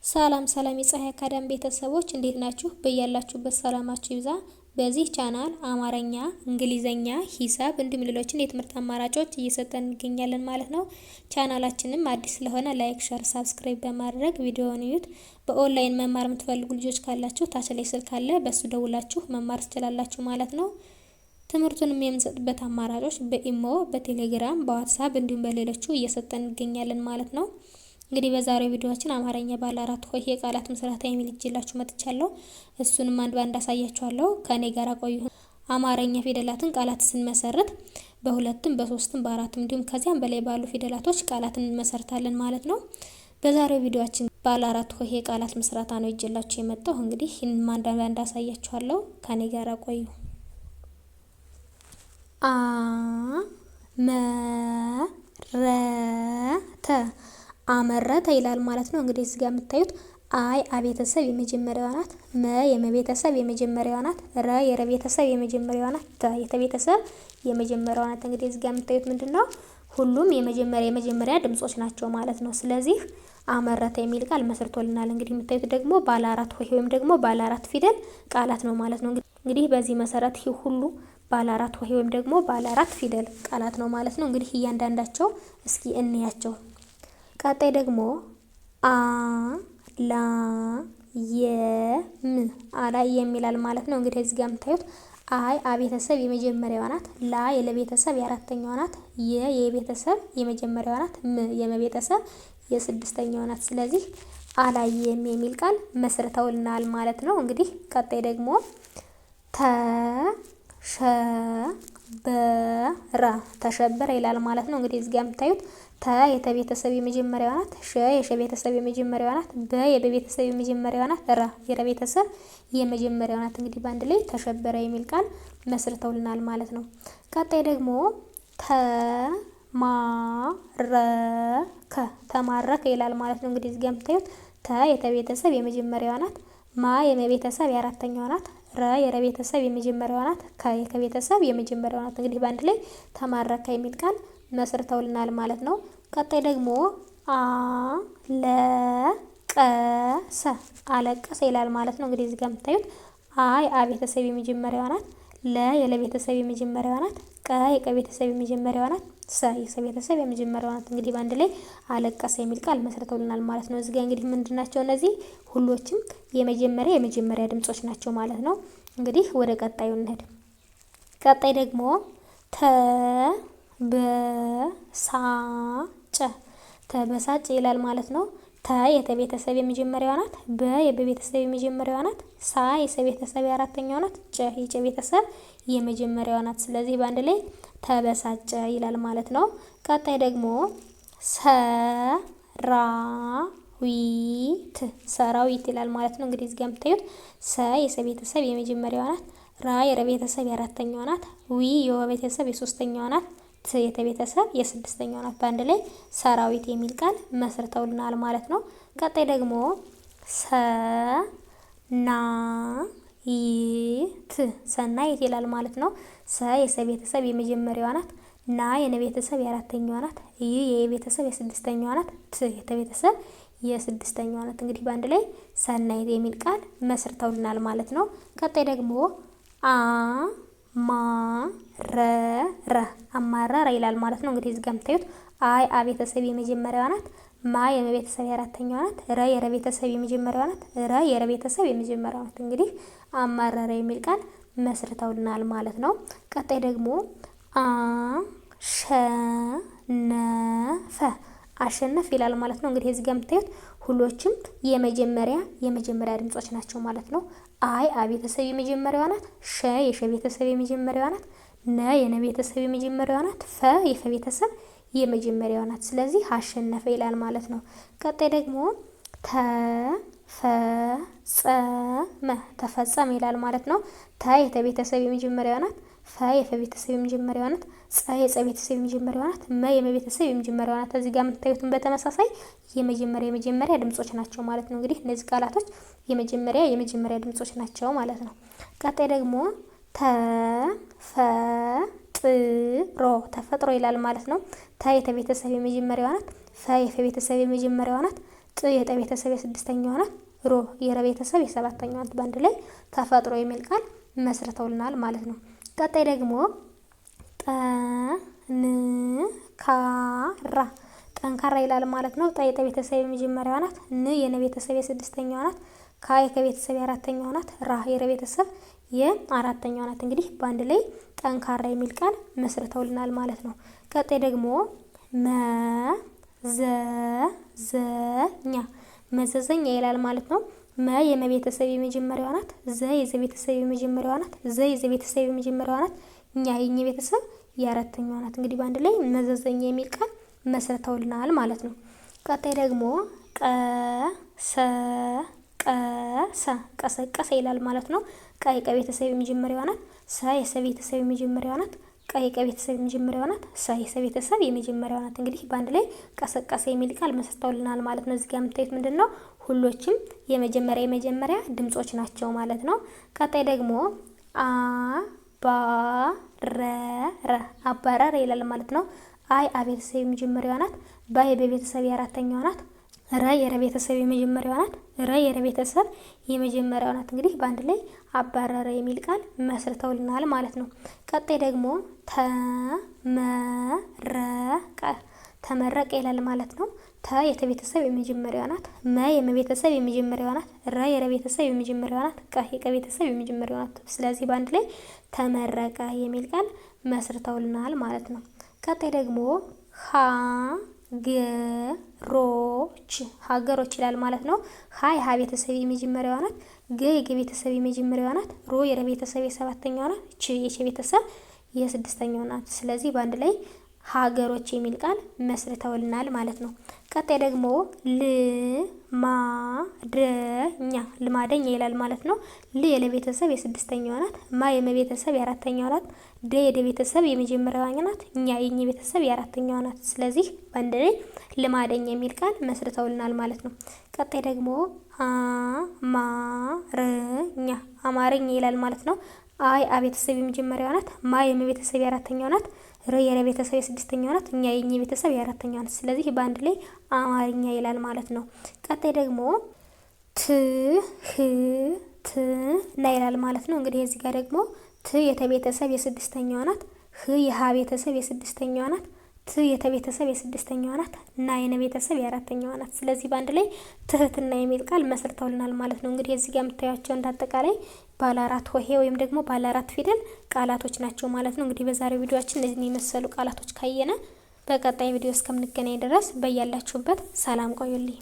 ሰላም ሰላም የፀሐይ አካዳሚ ቤተሰቦች እንዴት ናችሁ? በያላችሁበት ሰላማችሁ ይብዛ። በዚህ ቻናል አማርኛ፣ እንግሊዘኛ፣ ሂሳብ እንዲሁም ሌሎችን የትምህርት አማራጮች እየሰጠን እንገኛለን ማለት ነው። ቻናላችንም አዲስ ስለሆነ ላይክ፣ ሸር፣ ሳብስክራይብ በማድረግ ቪዲዮውን እዩት። በኦንላይን መማር የምትፈልጉ ልጆች ካላችሁ ታች ላይ ስልክ አለ፣ በሱ ደውላችሁ መማር ትችላላችሁ ማለት ነው። ትምህርቱንም የምንሰጥበት አማራጮች በኢሞ፣ በቴሌግራም፣ በዋትስአፕ እንዲሁም በሌሎቹ እየሰጠን እንገኛለን ማለት ነው። እንግዲህ በዛሬው ቪዲዮአችን አማርኛ ባለ አራት ሆሄ የቃላት ምስረታ የሚል ይዤላችሁ መጥቻለሁ። እሱንም አንድ ባንድ አሳያችኋለሁ። ከኔ ጋር ቆዩ። አማርኛ ፊደላትን ቃላት ስንመሰርት በሁለትም በሶስትም በአራትም እንዲሁም ከዚያም በላይ ባሉ ፊደላቶች ቃላትን እንመሰርታለን ማለት ነው። በዛሬው ቪዲዮአችን ባለ አራት ሆሄ የቃላት ምስረታ ነው ይዤላችሁ የመጣሁ። እንግዲህ ይህንን አንድ ባንድ አሳያችኋለሁ። ከኔ ጋር ቆዩ። አመረተ ይላል ማለት ነው። እንግዲህ እዚህ ጋር የምታዩት አይ አቤተሰብ የመጀመሪያዋ ናት፣ መ የመቤተሰብ የመጀመሪያዋ ናት፣ ረ የረቤተሰብ የመጀመሪያዋ ናት፣ ተ የተቤተሰብ የመጀመሪያዋ ናት። እንግዲህ እዚህ ጋር የምታዩት ምንድነው? ሁሉም የመጀመሪያ ድምጾች ናቸው ማለት ነው። ስለዚህ አመረተ የሚል ቃል መስርቶልናል። እንግዲህ የምታዩት ደግሞ ባለ አራት ሆሄ ወይም ደግሞ ባለ አራት ፊደል ቃላት ነው ማለት ነው። እንግዲህ በዚህ መሰረት ይህ ሁሉ ባለ አራት ሆሄ ወይም ደግሞ ባለ አራት ፊደል ቃላት ነው ማለት ነው። እንግዲህ እያንዳንዳቸው እስኪ እንያቸው። ቀጣይ ደግሞ ላ የም አላየም ይላል ማለት ነው። እንግዲህ እዚህ ጋር የምታዩት አይ አቤተሰብ የመጀመሪያዋ ናት፣ ላ የለቤተሰብ የአራተኛዋ ናት፣ የቤተሰብ የመጀመሪያዋ ናት፣ ም የመቤተሰብ የስድስተኛዋ ናት። ስለዚህ አላየም የሚል ቃል መስርተውልናል ማለት ነው። እንግዲህ ቀጣይ ደግሞ ተሸበረ ይላል ማለት ነው። እንግዲህ እዚህ ጋር የምታዩት ተ የተቤተሰብ የመጀመሪያዋ ናት፣ ሸ የሸቤተሰብ የመጀመሪያዋ ናት፣ በ የበቤተሰብ የመጀመሪያዋ ናት፣ ራ የረቤተሰብ የመጀመሪያዋ ናት። እንግዲህ በአንድ ላይ ተሸበረ የሚል ቃል መስርተውልናል ማለት ነው። ቀጣይ ደግሞ ተማረከ ይላል ማለት ነው። እንግዲህ እዚህ ጋር የምታዩት ተ የተቤተሰብ የመጀመሪያዋ ናት፣ ማ የመቤተሰብ የአራተኛዋ ናት፣ ረ የረቤተሰብ የመጀመሪያዋ ናት፣ ከ የከቤተሰብ የመጀመሪያዋ ናት። እንግዲህ በአንድ ላይ ተማረከ የሚል ቃል መስርተውልናል ማለት ነው። ቀጣይ ደግሞ አለቀሰ ይላል ማለት ነው። እንግዲህ እዚህ ጋር የምታዩት አይ አቤተሰብ የመጀመሪያዋ ናት፣ ለ የለቤተሰብ የመጀመሪያዋ ናት፣ ቀ የቀቤተሰብ የመጀመሪያዋ ናት፣ ሰ የሰቤተሰብ የመጀመሪያዋ ናት። እንግዲህ በአንድ ላይ አለቀሰ የሚል ቃል መስርተውልናል ማለት ነው። እዚህ ጋር እንግዲህ ምንድናቸው እነዚህ ሁሎችም የመጀመሪያ ድምጾች ናቸው ማለት ነው። እንግዲህ ወደ ቀጣዩ እንሄድ። ቀጣይ ደግሞ ተበሳጨ ይላል ማለት ነው። ተ የተቤተሰብ የመጀመሪያዋ ናት፣ በ የበቤተሰብ የመጀመሪያዋ ናት፣ ሳ የሰቤተሰብ የአራተኛዋ ናት፣ ጨ የጨቤተሰብ የመጀመሪያዋ ናት። ስለዚህ በአንድ ላይ ተበሳጨ ይላል ማለት ነው። ቀጣይ ደግሞ ሰራዊት ይላል ማለት ነው። እንግዲህ እዚህ ጋር የምታዩት ሰ የሰቤተሰብ የመጀመሪያዋ ናት፣ ራ የረቤተሰብ የአራተኛዋ ናት፣ ዊ የወቤተሰብ የሶስተኛዋ ናት፣ ት የተቤተሰብ የስድስተኛዋ ናት። በአንድ ላይ ሰራዊት የሚል ቃል መስርተውልናል ማለት ነው። ቀጣይ ደግሞ ሰናይት ይላል ማለት ነው። ሰ የሰቤተሰብ የመጀመሪያዋ ናት፣ ና የነቤተሰብ የአራተኛዋ ናት፣ ይ የቤተሰብ የስድስተኛዋ ናት፣ ት የተቤተሰብ የስድስተኛዋ ናት። እንግዲህ በአንድ ላይ ሰናይት የሚል ቃል መስርተውልናል ማለት ነው። ቀጣይ ደግሞ አማረረ ይላል ማለት ነው። እንግዲህ እዚህ ጋር የምታዩት አይ አቤተሰብ የመጀመሪያዋ ናት፣ ማ የመቤተሰብ የአራተኛዋ ናት፣ ረ የረቤተሰብ የመጀመሪያዋ ናት፣ ረ የረቤተሰብ የመጀመሪያዋ ናት። እንግዲህ አማረረ የሚል ቃል መስርተውልናል ማለት ነው። ቀጣይ ደግሞ አሸነፈ ይላል ማለት ነው። እንግዲህ እዚህ ጋር የምታዩት ሁሎችም የመጀመሪያ ድምጾች ናቸው ማለት ነው። አይ አቤተሰብ የመጀመሪያዋ ናት፣ ሸ የሸቤተሰብ የመጀመሪያዋ ናት፣ ነ የነቤተሰብ የመጀመሪያዋ ናት፣ ፈ የፈቤተሰብ የመጀመሪያዋ ናት። ስለዚህ አሸነፈ ይላል ማለት ነው። ቀጣይ ደግሞ ተፈጸመ ይላል ማለት ነው። ተ የተቤተሰብ የመጀመሪያዋ ናት፣ ፈ የፈቤተሰብ የመጀመሪያዋ ናት፣ ጸ የጸቤተሰብ የመጀመሪያዋ ናት፣ መ የመቤተሰብ የመጀመሪያዋ ናት። እዚህ ጋር የምታዩትን በተመሳሳይ የመጀመሪያ ድምጾች ናቸው ማለት ነው። እንግዲህ እነዚህ ቃላቶች የመጀመሪያ ድምጾች ናቸው ማለት ነው። ቀጣይ ደግሞ ተፈጥሮ ይላል ማለት ነው። ተ የተቤተሰብ የመጀመሪያዋ ናት፣ ፈ የፈቤተሰብ የመጀመሪያዋ ናት፣ ጥ የጠ ቤተሰብ የስድስተኛዋ ናት። ሮ የረ ቤተሰብ የሰባተኛዋ ናት። በአንድ ላይ ተፈጥሮ የሚል ቃል መስርተውልናል ማለት ነው። ቀጣይ ደግሞ ጠንካራ ጠንካራ ይላል ማለት ነው። ጠ የጠ ቤተሰብ የመጀመሪያዋ ናት። ን የነ ቤተሰብ የስድስተኛዋ ናት። ካ የከ ቤተሰብ የአራተኛዋ ናት። ራ የረ ቤተሰብ የአራተኛዋ ናት። እንግዲህ በአንድ ላይ ጠንካራ የሚል ቃል መስርተውልናል ማለት ነው። ቀጣይ ደግሞ መዘዘኛ መዘዘኛ ይላል ማለት ነው። መ የመ ቤተሰብ የመጀመሪያዋ ናት። ዘ የዘ ቤተሰብ የመጀመሪያዋ ናት። ዘ የዘ ቤተሰብ የመጀመሪያዋ ናት። ኛ የኘ ቤተሰብ የአራተኛዋ ናት። እንግዲህ በአንድ ላይ መዘዘኛ የሚል ቃል መስርተውልናል ማለት ነው። ቀጣይ ደግሞ ቀሰቀሰ ይላል ማለት ነው። ቀ የቀ ቤተሰብ የመጀመሪያዋ ናት። ሰ የሰ ቤተሰብ የመጀመሪያዋ ናት። ቀ የቀ ቤተሰብ የመጀመሪያዋ ናት። ሰ የሰ ቤተሰብ የመጀመሪያዋ ናት። እንግዲህ በአንድ ላይ ቀሰቀሰ የሚል ቃል መስርተውልናል ማለት ነው። እዚህ ጋር የምታዩት ምንድነው? ሁሎችም የመጀመሪያ ድምጾች ናቸው ማለት ነው። ቀጣይ ደግሞ አባረረ ይላል ማለት ነው። አይ አ ቤተሰብ የመጀመሪያዋ ናት። ባ የበ ቤተሰብ የአራተኛዋ ናት። ረ የረ ቤተሰብ የመጀመሪያዋ ናት። ረ የረ ቤተሰብ የመጀመሪያዋ ናት። እንግዲህ በአንድ ላይ አባረረ የሚል ቃል መስርተውልናል ማለት ነው። ቀጣይ ደግሞ ተመረቀ ይላል ማለት ነው። ተ የተ ቤተሰብ የመጀመሪያዋ ናት። መ የመ ቤተሰብ የመጀመሪያዋ ናት። ረ የረ ቤተሰብ የመጀመሪያዋ ናት። ቀ የቀ ቤተሰብ የመጀመሪያዋ ናት። ስለዚህ በአንድ ላይ ተመረቀ የሚል ቃል መስርተውልናል ማለት ነው። ቀጣይ ደግሞ ሀገሮች ይላል ማለት ነው። ሀ የሀ ቤተሰብ የመጀመሪያዋ ናት። ገ የገ ቤተሰብ የመጀመሪያዋ ናት። ሮ የረ ቤተሰብ የሰባተኛዋ ናት። ች የቸ ቤተሰብ የስድስተኛዋ ናት። ስለዚህ በአንድ ላይ ሀገሮች የሚል ቃል መስርተውልናል ማለት ነው። ቀጣይ ደግሞ ልማደኛ ይላል ማለት ነው። ል የለ ቤተሰብ የስድስተኛዋ ናት። ማ የመ ቤተሰብ የአራተኛዋ ናት። ደ የደ ቤተሰብ የመጀመሪያዋ ናት። ኛ የኘ ቤተሰብ የአራተኛዋ ናት። ስለዚህ በአንድ ላይ ልማደኛ የሚል ቃል መስርተውልናል ማለት ነው። ቀጣይ ደግሞ አማርኛ ይላል ማለት ነው። አይ አ ቤተሰብ የመጀመሪያዋ ናት። ማ የመ ቤተሰብ የአራተኛዋ ናት። ረ የረ ቤተሰብ የስድስተኛዋ ናት። ኛ የኘ ቤተሰብ የአራተኛዋ ናት። ስለዚህ በአንድ ላይ አማርኛ ይላል ማለት ነው። ቀጣይ ደግሞ ትህትና ይላል ማለት ነው። እንግዲህ እዚህ ጋር ደግሞ ት የተ ቤተሰብ የስድስተኛዋ ናት። ህ የሀ ቤተሰብ የስድስተኛዋ ናት። ት የተ ቤተሰብ የስድስተኛዋ ናት። ና የነ ቤተሰብ የአራተኛዋ ናት። ስለዚህ በአንድ ላይ ትህትና የሚል ቃል መስርተውልናል ማለት ነው። እንግዲህ እዚህ ጋር የምታዩቸው እንዳጠቃላይ ባለ አራት ሆሄ ወይም ደግሞ ባለ አራት ፊደል ቃላቶች ናቸው ማለት ነው። እንግዲህ በዛሬው ቪዲዮአችን እነዚህን የመሰሉ ቃላቶች ካየነ በቀጣይ ቪዲዮ እስከምንገናኝ ድረስ በያላችሁበት ሰላም ቆዩልኝ።